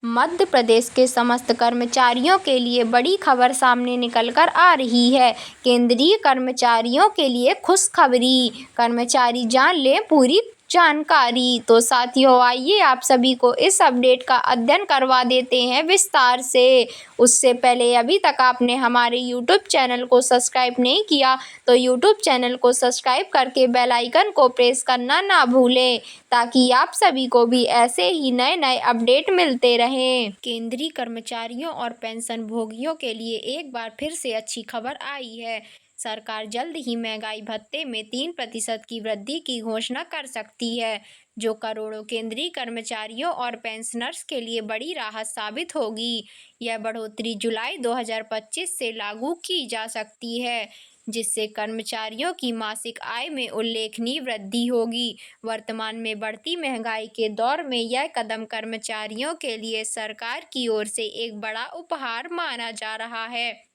मध्य प्रदेश के समस्त कर्मचारियों के लिए बड़ी खबर सामने निकलकर आ रही है। केंद्रीय कर्मचारियों के लिए खुशखबरी, कर्मचारी जान लें पूरी जानकारी। तो साथियों, आइए आप सभी को इस अपडेट का अध्ययन करवा देते हैं विस्तार से। उससे पहले अभी तक आपने हमारे YouTube चैनल को सब्सक्राइब नहीं किया तो YouTube चैनल को सब्सक्राइब करके बेल आइकन को प्रेस करना ना भूलें, ताकि आप सभी को भी ऐसे ही नए नए अपडेट मिलते रहें। केंद्रीय कर्मचारियों और पेंशन भोगियों के लिए एक बार फिर से अच्छी खबर आई है। सरकार जल्द ही महंगाई भत्ते में 3% की वृद्धि की घोषणा कर सकती है, जो करोड़ों केंद्रीय कर्मचारियों और पेंशनर्स के लिए बड़ी राहत साबित होगी। यह बढ़ोतरी जुलाई 2025 से लागू की जा सकती है, जिससे कर्मचारियों की मासिक आय में उल्लेखनीय वृद्धि होगी। वर्तमान में बढ़ती महंगाई के दौर में यह कदम कर्मचारियों के लिए सरकार की ओर से एक बड़ा उपहार माना जा रहा है।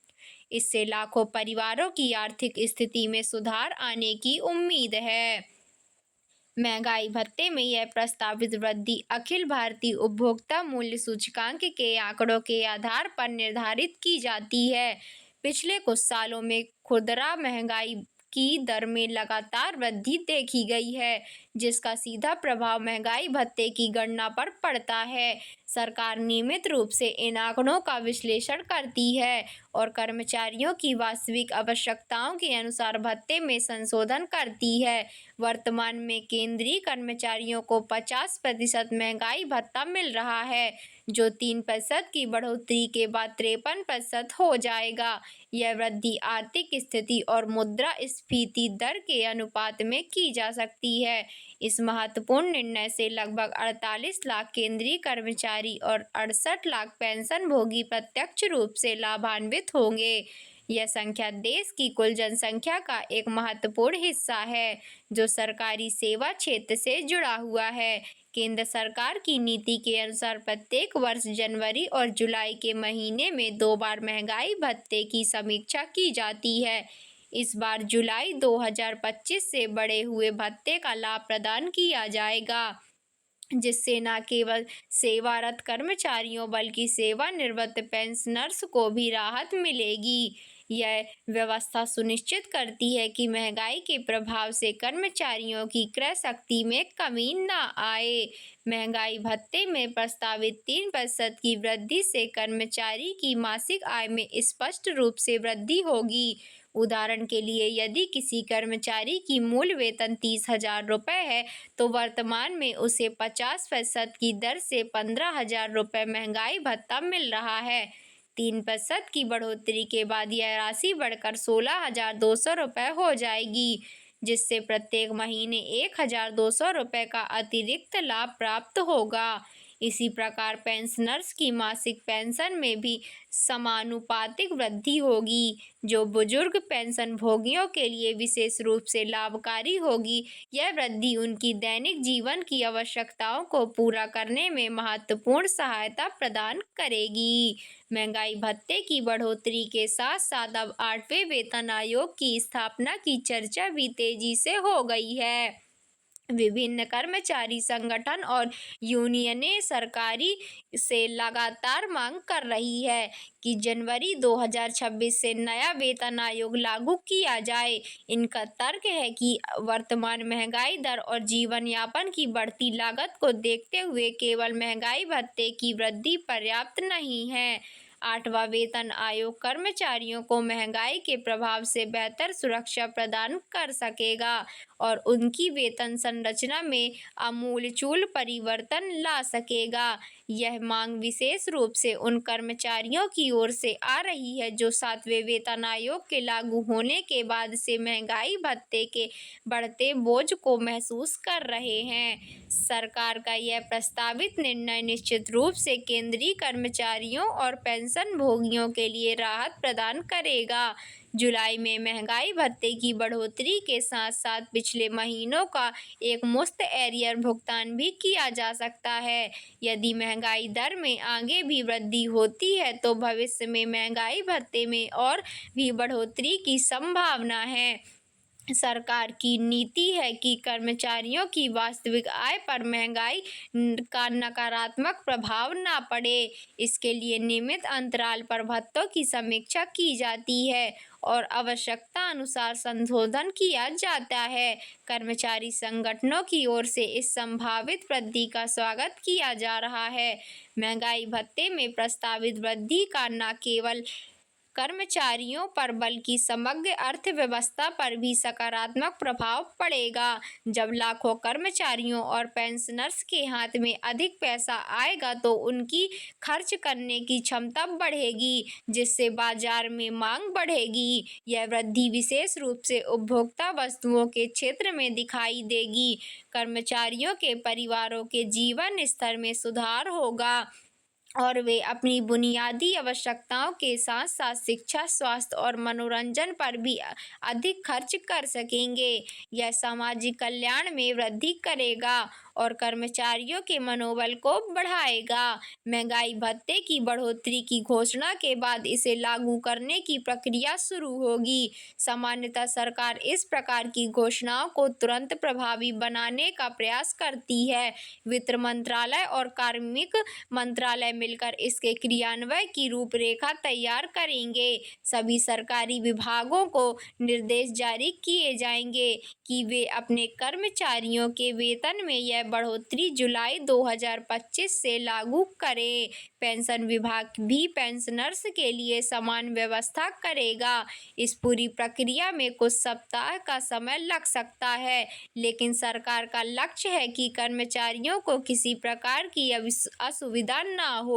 इससे लाखों परिवारों की आर्थिक स्थिति में सुधार आने की उम्मीद है। महंगाई भत्ते में यह प्रस्तावित वृद्धि अखिल भारतीय उपभोक्ता मूल्य सूचकांक के आंकड़ों के आधार पर निर्धारित की जाती है। पिछले कुछ सालों में खुदरा महंगाई की दर में लगातार वृद्धि देखी गई है, जिसका सीधा प्रभाव महंगाई भत्ते की गणना पर पड़ता है। सरकार नियमित रूप से इन आंकड़ों का विश्लेषण करती है और कर्मचारियों की वास्तविक आवश्यकताओं के अनुसार भत्ते में संशोधन करती है। वर्तमान में केंद्रीय कर्मचारियों को 50% महंगाई भत्ता मिल रहा है, जो 3% की बढ़ोतरी के बाद 53% हो जाएगा। यह वृद्धि आर्थिक स्थिति और मुद्रास्फीति दर के अनुपात में की जा सकती है। इस महत्वपूर्ण निर्णय से लगभग 48 लाख केंद्रीय कर्मचारी और 68 लाख पेंशन भोगी प्रत्यक्ष रूप से लाभान्वित होंगे। यह संख्या देश की कुल जनसंख्या का एक महत्वपूर्ण हिस्सा है, जो सरकारी सेवा क्षेत्र से जुड़ा हुआ है। केंद्र सरकार की नीति के अनुसार प्रत्येक वर्ष जनवरी और जुलाई के महीने में 2 बार महंगाई भत्ते की समीक्षा की जाती है। इस बार जुलाई 2025 से बढ़े हुए भत्ते का लाभ प्रदान किया जाएगा, जिससे न केवल सेवारत कर्मचारियों बल्कि सेवानिवृत्त पेंशनर्स को भी राहत मिलेगी। यह व्यवस्था सुनिश्चित करती है कि महंगाई के प्रभाव से कर्मचारियों की क्रय शक्ति में कमी न आए। महंगाई भत्ते में प्रस्तावित 3% की वृद्धि से कर्मचारी की मासिक आय में स्पष्ट रूप से वृद्धि होगी। उदाहरण के लिए, यदि किसी कर्मचारी की मूल वेतन 30,000 रुपये है, तो वर्तमान में उसे 50% की दर से 15,000 रुपये महंगाई भत्ता मिल रहा है। 3% की बढ़ोतरी के बाद यह राशि बढ़कर 16,200 रुपये हो जाएगी, जिससे प्रत्येक महीने 1,200 रुपये का अतिरिक्त लाभ प्राप्त होगा। इसी प्रकार पेंशनर्स की मासिक पेंशन में भी समानुपातिक वृद्धि होगी, जो बुजुर्ग पेंशन भोगियों के लिए विशेष रूप से लाभकारी होगी। यह वृद्धि उनकी दैनिक जीवन की आवश्यकताओं को पूरा करने में महत्वपूर्ण सहायता प्रदान करेगी। महंगाई भत्ते की बढ़ोतरी के साथ साथ अब 8वें वेतन आयोग की स्थापना की चर्चा भी तेजी से हो गई है। विभिन्न कर्मचारी संगठन और यूनियनें सरकारी से लगातार मांग कर रही है कि जनवरी 2026 से नया वेतन आयोग लागू किया जाए। इनका तर्क है कि वर्तमान महंगाई दर और जीवन यापन की बढ़ती लागत को देखते हुए केवल महंगाई भत्ते की वृद्धि पर्याप्त नहीं है। 8वां वेतन आयोग कर्मचारियों को महंगाई के प्रभाव से बेहतर सुरक्षा प्रदान कर सकेगा और उनकी वेतन संरचना में आमूलचूल परिवर्तन ला सकेगा। यह मांग विशेष रूप से उन कर्मचारियों की ओर से आ रही है जो 7वें वेतन आयोग के लागू होने के बाद से महंगाई भत्ते के बढ़ते बोझ को महसूस कर रहे हैं। सरकार का यह प्रस्तावित निर्णय निश्चित रूप से केंद्रीय कर्मचारियों और पेंशन भोगियों के लिए राहत प्रदान करेगा। जुलाई में महंगाई भत्ते की बढ़ोतरी के साथ साथ पिछले महीनों का एक मुश्त एरियर भुगतान भी किया जा सकता है। यदि महंगाई दर में आगे भी वृद्धि होती है तो भविष्य में महंगाई भत्ते में और भी बढ़ोतरी की संभावना है। सरकार की नीति है कि कर्मचारियों की वास्तविक आय पर महंगाई का नकारात्मक प्रभाव न पड़े। इसके लिए नियमित अंतराल पर भत्तों की समीक्षा की जाती है और आवश्यकता अनुसार संशोधन किया जाता है। कर्मचारी संगठनों की ओर से इस संभावित वृद्धि का स्वागत किया जा रहा है। महंगाई भत्ते में प्रस्तावित वृद्धि का न केवल कर्मचारियों पर बल्कि समग्र अर्थव्यवस्था पर भी सकारात्मक प्रभाव पड़ेगा। जब लाखों कर्मचारियों और पेंशनर्स के हाथ में अधिक पैसा आएगा तो उनकी खर्च करने की क्षमता बढ़ेगी, जिससे बाजार में मांग बढ़ेगी। यह वृद्धि विशेष रूप से उपभोक्ता वस्तुओं के क्षेत्र में दिखाई देगी। कर्मचारियों के परिवारों के जीवन स्तर में सुधार होगा और वे अपनी बुनियादी आवश्यकताओं के साथ साथ शिक्षा, स्वास्थ्य और मनोरंजन पर भी अधिक खर्च कर सकेंगे। यह सामाजिक कल्याण में वृद्धि करेगा और कर्मचारियों के मनोबल को बढ़ाएगा। महंगाई भत्ते की बढ़ोतरी की घोषणा के बाद इसे लागू करने की प्रक्रिया शुरू होगी। सामान्यतः सरकार इस प्रकार की घोषणाओं को तुरंत प्रभावी बनाने का प्रयास करती है। वित्त मंत्रालय और कार्मिक मंत्रालय मिलकर इसके क्रियान्वयन की रूपरेखा तैयार करेंगे। सभी सरकारी विभागों को निर्देश जारी किए जाएंगे कि वे अपने कर्मचारियों के वेतन में यह बढ़ोतरी जुलाई 2025 से लागू करें। पेंशन विभाग भी पेंशनर्स के लिए समान व्यवस्था करेगा। इस पूरी प्रक्रिया में कुछ सप्ताह का समय लग सकता है, लेकिन सरकार का लक्ष्य है कि कर्मचारियों को किसी प्रकार की असुविधा न हो।